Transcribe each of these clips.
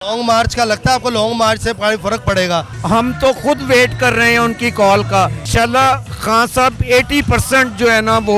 Long मार्च का लगता है आपको? लॉन्ग मार्च से फर्क पड़ेगा? हम तो खुद वेट कर रहे हैं उनकी कॉल का। इंशाल्लाह खान साहब 80% जो है ना वो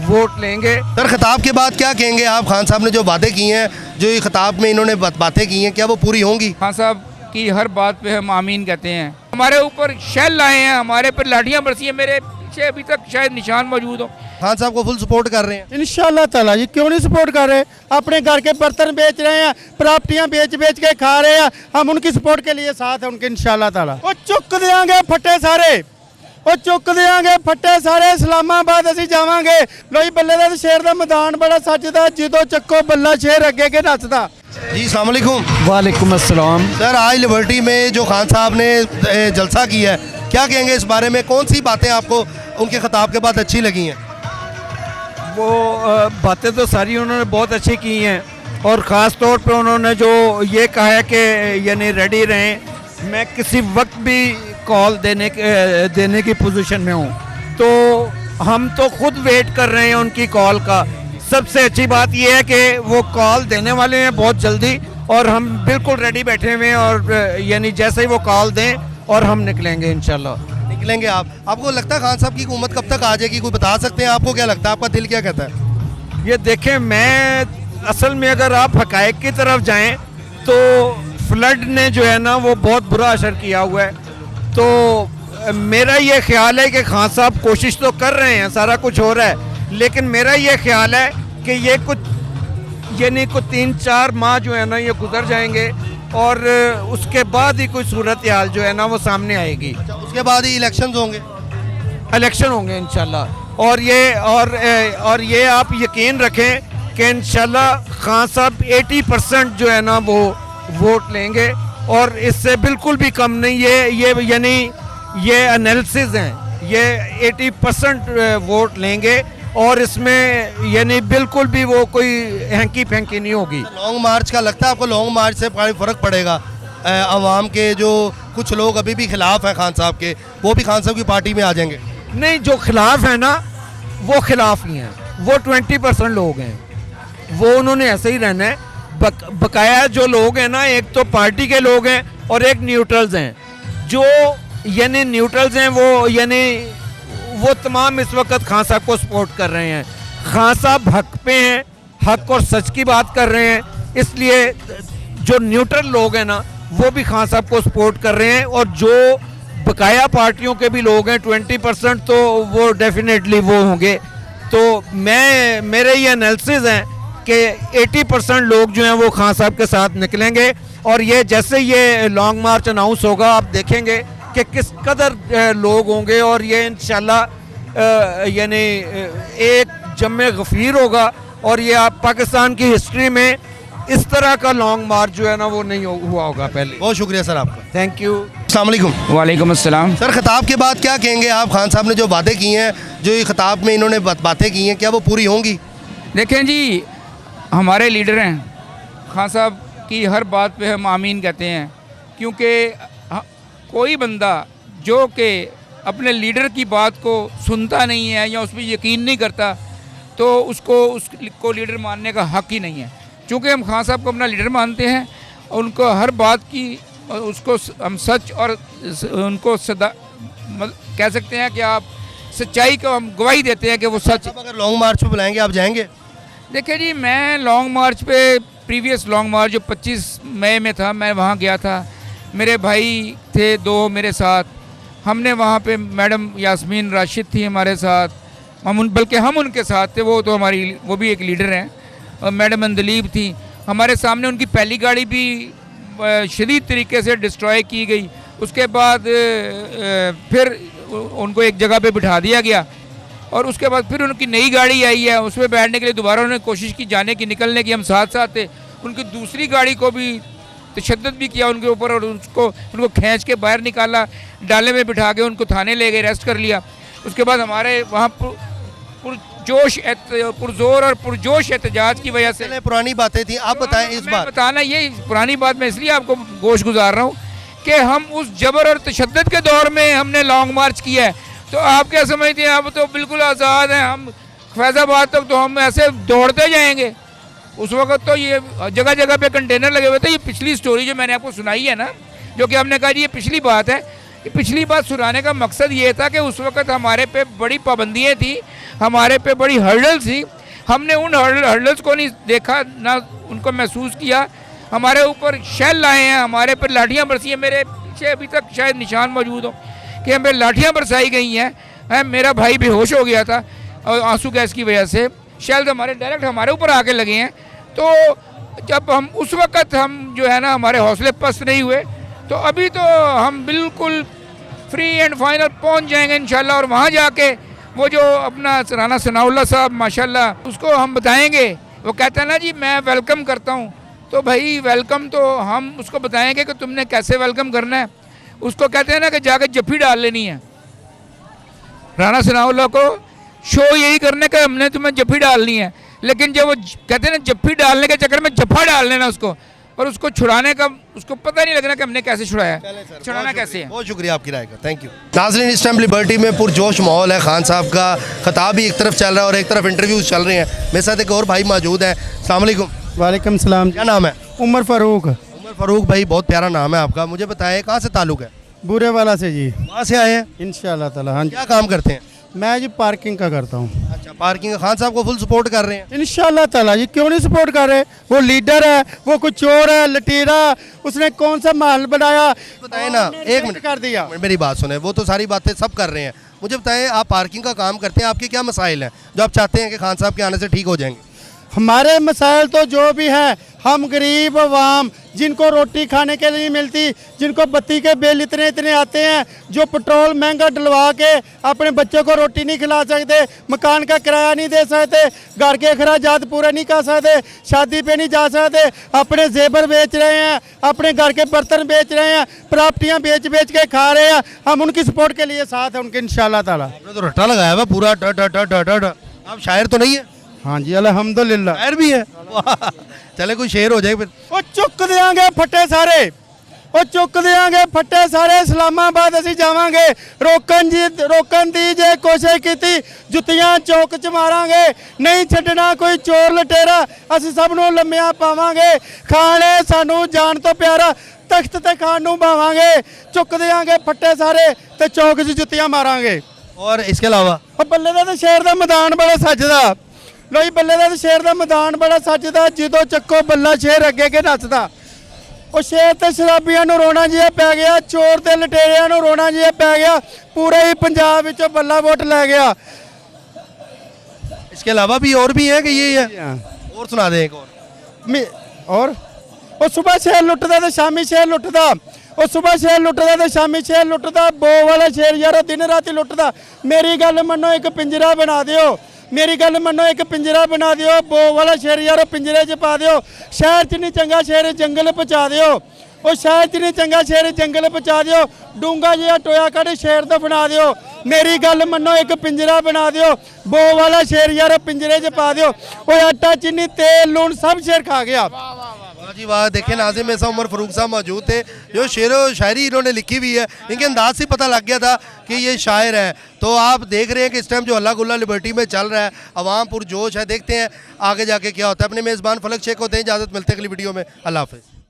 वोट लेंगे। सर, खिताब के बाद क्या कहेंगे आप? खान साहब ने जो बातें की हैं, जो ये खिताब में इन्होंने बातें की हैं, क्या वो पूरी होंगी? खान साहब की हर बात पे हम आमीन कहते हैं। हमारे ऊपर शेल आए हैं, हमारे पर लाठियां बरसी हैं, मेरे पीछे अभी तक शायद निशान मौजूद हो। खान साहब को फुल सपोर्ट कर रहे हैं? इंशाल्लाह ताला जी, क्यों नहीं सपोर्ट कर रहे। अपने घर के बर्तन बेच रहे हैं, प्रॉपर्टियां बेच बेच के खा रहे हैं, हम उनकी सपोर्ट के लिए साथ हैं उनके इंशाल्लाह ताला। वो चुक देंगे फट्टे सारे, वो चुक देंगे फट्टे सारे। इस्लामाबाद असी जावांगे। लोई बल्ले दा शेर दा मैदान बड़ा सजदा, जिदो चक्को बल्ला शेर अगे के नसदा। जी अस्सलाम वालेकुम। वालेकुम अस्सलाम। सर, आज लिबर्टी में जो खान साहब ने जलसा किया है, क्या कहेंगे इस बारे में? कौन सी बातें आपको उनके खिताब के बाद अच्छी लगी हैं? वो बातें तो सारी उन्होंने बहुत अच्छी की हैं और ख़ास तौर पे उन्होंने जो ये कहा है कि यानी रेडी रहें, मैं किसी वक्त भी कॉल देने की पोजीशन में हूँ। तो हम तो खुद वेट कर रहे हैं उनकी कॉल का। सबसे अच्छी बात यह है कि वो कॉल देने वाले हैं बहुत जल्दी और हम बिल्कुल रेडी बैठे हुए हैं और यानी जैसे ही वो कॉल दें और हम निकलेंगे इंशाल्लाह। निकलेंगे आप? आपको लगता है खान साहब की हुकूमत कब तक आ जाएगी? कोई बता सकते हैं? आपको क्या लगता है? आपका दिल क्या कहता है? ये देखें, मैं असल में अगर आप हकायक की तरफ जाएं तो फ्लड ने जो है ना वो बहुत बुरा असर किया हुआ है। तो मेरा ये ख्याल है कि खान साहब कोशिश तो कर रहे हैं, सारा कुछ हो रहा है, लेकिन मेरा ये ख्याल है कि ये कुछ यानी कुछ 3-4 माह जो है ना ये गुजर जाएंगे और उसके बाद ही कोई सूरत हाल जो है ना वो सामने आएगी। उसके बाद ही इलेक्शन होंगे? इलेक्शन होंगे इंशाल्लाह। और ये आप यकीन रखें कि इंशाल्लाह खान साहब 80% जो है ना वो वोट लेंगे और इससे बिल्कुल भी कम नहीं। ये यानी ये एनालिसिस हैं, ये 80% वोट लेंगे और इसमें यानी बिल्कुल भी वो कोई हैंकी फेंकी नहीं होगी। लॉन्ग मार्च का लगता है आपको? लॉन्ग मार्च से फर्क पड़ेगा? अवाम के जो कुछ लोग अभी भी खिलाफ हैं खान साहब के, वो भी खान साहब की पार्टी में आ जाएंगे? नहीं, जो खिलाफ है ना वो खिलाफ ही हैं, वो 20% लोग हैं, वो उन्होंने ऐसे ही रहना है। बकाया जो लोग हैं ना, एक तो पार्टी के लोग हैं और एक न्यूट्रल्स हैं। जो यानी न्यूट्रल्स हैं वो तमाम इस वक्त खान साहब को सपोर्ट कर रहे हैं। खान साहब हक पे हैं, हक और सच की बात कर रहे हैं, इसलिए जो न्यूट्रल लोग हैं ना वो भी खान साहब को सपोर्ट कर रहे हैं और जो बकाया पार्टियों के भी लोग हैं 20% तो वो डेफिनेटली वो होंगे। तो मेरे ये एनालिसिस हैं कि 80% लोग जो हैं वो खान साहब के साथ निकलेंगे और ये जैसे ये लॉन्ग मार्च अनाउंस होगा आप देखेंगे कि किस कदर लोग होंगे और ये इंशाल्लाह यानी एक जम्मे गफीर होगा और ये आप पाकिस्तान की हिस्ट्री में इस तरह का लॉन्ग मार्च जो है ना वो नहीं हुआ होगा पहले। बहुत शुक्रिया सर आपका। Thank you. अस्सलाम वालेकुम। वालेकुम अस्सलाम। सर, खिताब के बाद क्या कहेंगे आप? खान साहब ने जो बातें की हैं, जो ये खिताब में इन्होंने बातें की हैं, क्या वो पूरी होंगी? देखें जी, हमारे लीडर हैं, खान साहब की हर बात पे हम आमीन कहते हैं, क्योंकि कोई बंदा जो कि अपने लीडर की बात को सुनता नहीं है या उस पर यकीन नहीं करता तो उसको लीडर मानने का हक ही नहीं है। चूँकि हम खान साहब को अपना लीडर मानते हैं, उनको हर बात की उसको हम सच और उनको कह सकते हैं कि आप सच्चाई को हम गवाही देते हैं कि वो सच। अगर लॉन्ग मार्च पे बुलाएंगे आप जाएंगे? देखिए जी, मैं लॉन्ग मार्च पे प्रीवियस लॉन्ग मार्च जो 25 मई में था, मैं वहाँ गया था। मेरे भाई थे 2 मेरे साथ, हमने वहाँ पे मैडम यास्मीन राशिद थी हमारे साथ, हम उनके साथ थे। वो तो वो भी एक लीडर हैं। और मैडम अंदलीब थी हमारे सामने। उनकी पहली गाड़ी भी शदीद तरीके से डिस्ट्रॉय की गई। उसके बाद फिर उनको एक जगह पे बिठा दिया गया और उसके बाद फिर उनकी नई गाड़ी आई है, उसमें बैठने के लिए दोबारा उन्होंने कोशिश की जाने की, निकलने की, हम साथ साथ थे। उनकी दूसरी गाड़ी को भी तशद्दुद भी किया उनके ऊपर और उनको खींच के बाहर निकाला, डाले में बिठा के उनको थाने ले गए, अरेस्ट कर लिया। उसके बाद हमारे वहाँ पुरजोर और पुरजोश एहतजाज की वजह से पुरानी बातें थी, आप बताएं इस बार। बताना ये पुरानी बात मैं इसलिए आपको गोश गुजार रहा हूँ कि हम उस जबर और तशद्दुद के दौर में हमने लॉन्ग मार्च किया है। तो आप क्या समझते हैं? अब तो बिल्कुल आज़ाद हैं हम। फैज़ाबाद तक तो हम ऐसे दौड़ते जाएंगे। उस वक्त तो ये जगह जगह पे कंटेनर लगे हुए थे। ये पिछली स्टोरी जो मैंने आपको सुनाई है ना, जो कि हमने कहा जी ये पिछली बात है, ये पिछली बात सुनाने का मकसद ये था कि उस वक्त हमारे पे बड़ी पाबंदियाँ थी, हमारे पे बड़ी हर्डल्स थी। हमने उन हर्डल्स को नहीं देखा, ना उनको महसूस किया। हमारे ऊपर शेल लाए हैं, हमारे पर लाठियाँ बरसी हैं। मेरे पीछे अभी तक शायद निशान मौजूद हो कि हमें लाठियाँ बरसाई गई हैं। मेरा भाई बेहोश हो गया था और आंसू गैस की वजह से। शेल हमारे डायरेक्ट हमारे ऊपर आके लगे हैं। तो जब हम उस वक्त हम जो है ना हमारे हौसले पस्त नहीं हुए, तो अभी तो हम बिल्कुल फ्री एंड फाइनल पहुंच जाएंगे इंशाल्लाह। और वहाँ जाके वो जो अपना राना सनाउल्लाह साहब माशाल्लाह उसको हम बताएंगे। वो कहता है ना जी मैं वेलकम करता हूँ, तो भाई वेलकम तो हम उसको बताएंगे कि तुमने कैसे वेलकम करना है। उसको कहते हैं ना कि जाके जफ्फी डाल लेनी है। राना सनाउल्लाह को शो यही करने का हमने तुम्हें जफ्फी डालनी है, लेकिन जब वो कहते हैं ना जफ्फी डालने के चक्कर में जफ्फा डाल लेना उसको, और उसको छुड़ाने का उसको पता नहीं लगना कि हमने कैसे छुड़ाया, छुड़ाना कैसे है। बहुत शुक्रिया आपकी राय का, थैंक यू। नाज़रीन, इस टाइम लिबर्टी में पुरजोश माहौल है। खान साहब का खिताब भी एक तरफ चल रहा है और एक तरफ इंटरव्यूज चल रहे हैं। मेरे साथ एक और भाई मौजूद है। अस्सलाम वालेकुम। वालेकुम सलाम। क्या नाम है? उमर फारूक। उमर फारूक भाई, बहुत प्यारा नाम है आपका। मुझे बताएं कहाँ से ताल्लुक है? बुरे वाला से जी, वहाँ से आए हैं? इंशाल्लाह ताला। हाँ जी, क्या काम करते हैं? मैं जी पार्किंग का करता हूँ। अच्छा, पार्किंग। खान साहब को फुल सपोर्ट कर रहे हैं? इंशाल्लाह ताला जी, क्यों नहीं सपोर्ट कर रहे। वो लीडर है, वो कुछ चोर है, लटेरा, उसने कौन सा माहौल बनाया। बताएं ना, एक मिनट कर दिया। मेरी बात सुने। वो तो सारी बातें सब कर रहे हैं, मुझे बताएं आप पार्किंग का काम करते हैं, आपके क्या मसाइल हैं जो आप चाहते हैं कि खान साहब के आने से ठीक हो जाएंगे? हमारे मसाइल तो जो भी हैं, हम गरीब अवाम जिनको रोटी खाने के लिए नहीं मिलती, जिनको बत्ती के बिल इतने इतने आते हैं, जो पेट्रोल महंगा डलवा के अपने बच्चों को रोटी नहीं खिला सकते, मकान का किराया नहीं दे सकते, घर के अखराजात पूरे नहीं कर सकते, शादी पे नहीं जा सकते, अपने जेबर बेच रहे हैं, अपने घर के बर्तन बेच रहे हैं, प्रॉपर्टियाँ बेच बेच के खा रहे हैं। हम उनकी सपोर्ट के लिए साथ हैं उनके इंशाल्लाह ताला। आपने तो रट्टा लगाया हुआ पूरा ट ट ट ट ट ट। आप शायर तो नहीं है? हाँ जी, अल्हम्दुलिल्लाह। शायर भी है? वाह। चले कोई शेर हो जाए फिर। ਉਹ ਚੁੱਕ ਦਿਆਂਗੇ ਫੱਟੇ ਸਾਰੇ, ਉਹ ਚੁੱਕ ਦਿਆਂਗੇ ਫੱਟੇ ਸਾਰੇ, ਇਸਲਾਮਾਬਾਦ ਅਸੀਂ ਜਾਵਾਂਗੇ। ਰੋਕਣ ਦੀ ਜੇ ਕੋਸ਼ਿਸ਼ ਕੀਤੀ, ਜੁੱਤੀਆਂ ਚੌਕ 'ਚ ਮਾਰਾਂਗੇ। ਨਹੀਂ ਛੱਡਣਾ ਕੋਈ ਚੋਰ ਲਟੇਰਾ, ਅਸੀਂ ਸਭ ਨੂੰ ਲੰਮਿਆਂ ਪਾਵਾਂਗੇ। ਖਾਣੇ ਸਾਨੂੰ ਜਾਨ ਤੋਂ ਪਿਆਰਾ, ਤਖਤ ਤੇ ਖਾਣ ਨੂੰ ਬਾਵਾਂਗੇ। ਚੁੱਕ ਦਿਆਂਗੇ ਫੱਟੇ ਸਾਰੇ ਤੇ ਚੌਕ 'ਚ ਜੁੱਤੀਆਂ ਮਾਰਾਂਗੇ। और इसके अलावा ਉਹ ਬੱਲੇ ਦਾ ਤੇ ਸ਼ੇਰ ਦਾ ਮੈਦਾਨ ਬੜਾ ਸੱਜਦਾ। ਲੋਈ ਬੱਲੇ ਦਾ ਤੇ ਸ਼ੇਰ ਦਾ ਮੈਦਾਨ ਬੜਾ ਸੱਜਦਾ, ਜਦੋਂ ਚੱਕੋ ਬੱਲਾ ਸ਼ੇਰ ਅੱਗੇ ਕੇ ਨੱਚਦਾ। ਉਹ ਸ਼ੇਰ ਤੇ ਸ਼ਰਾਬੀਆਂ ਨੂੰ ਰੋਣਾ ਜਿਹਾ ਪੈ ਗਿਆ, ਚੋਰ ਤੇ ਲਟੇਰਿਆਂ ਨੂੰ ਰੋਣਾ ਜਿਹਾ ਪੈ ਗਿਆ, ਪੂਰੇ ਹੀ ਪੰਜਾਬ ਵਿੱਚੋਂ ਬੱਲਾ ਵੋਟ ਲੈ ਗਿਆ। इसके अलावा भी और भी है कि ये है? और सुना दें एक और। और ਉਹ ਸਵੇਰ ਸ਼ੇਰ ਲੁੱਟਦਾ ਤੇ ਸ਼ਾਮੀ ਸ਼ੇਰ ਲੁੱਟਦਾ। ਉਹ ਸਵੇਰ ਸ਼ੇਰ ਲੁੱਟਦਾ ਤੇ ਸ਼ਾਮੀ ਸ਼ੇਰ ਲੁੱਟਦਾ। ਬੋ ਵਾਲਾ ਸ਼ੇਰ ਯਾਰੋ ਦਿਨ ਰਾਤੀ ਲੁੱਟਦਾ। ਮੇਰੀ ਗੱਲ ਮੰਨੋ, ਇੱਕ ਪਿੰਜਰਾ ਬਣਾ ਦਿਓ। ਮੇਰੀ ਗੱਲ ਮੰਨੋ, ਇੱਕ ਪਿੰਜਰਾ ਬਣਾ ਦਿਓ। ਬੋ ਵਾਲਾ ਸ਼ੇਰ ਯਾਰੋ ਪਿੰਜਰੇ 'ਚ ਪਾ ਦਿਓ। ਸ਼ਹਿਰ 'ਚ ਨਹੀਂ ਚੰਗਾ ਸ਼ੇਰ ਜੰਗਲ ਪਹੁੰਚਾ ਦਿਓ। ਉਹ ਸ਼ਹਿਰ 'ਚ ਨਹੀਂ ਚੰਗਾ ਸ਼ੇਰ ਜੰਗਲ ਪਹੁੰਚਾ ਦਿਓ। ਡੂੰਗਾ ਜਿਹਾ ਟੋਇਆ ਕੱਢ ਸ਼ੇਰ ਤੋਂ ਬਣਾ ਦਿਓ। ਮੇਰੀ ਗੱਲ ਮੰਨੋ, ਇੱਕ ਪਿੰਜਰਾ ਬਣਾ ਦਿਓ। ਬੋ ਵਾਲਾ ਸ਼ੇਰ ਯਾਰੋ ਪਿੰਜਰੇ 'ਚ ਪਾ ਦਿਓ। ਉਹ ਆਟਾ चीनी तेल लून सब शेर खा गया। वाह जी वाह। देखें नाज़िम में उमर फारूक साहब मौजूद थे जो शेर व शायरी इन्होंने लिखी हुई है। इनके अंदाज से पता लग गया था कि ये शायर है। तो आप देख रहे हैं कि इस टाइम जो हल्ला गुल्ला लिबर्टी में चल रहा है, अवाम पुरजोश है। देखते हैं आगे जाके क्या होता है। अपने मेज़बान फलक शेख होते हैं, इजाज़त मिलते हैं अगली वीडियो में। अल्लाह हाफ़िज़।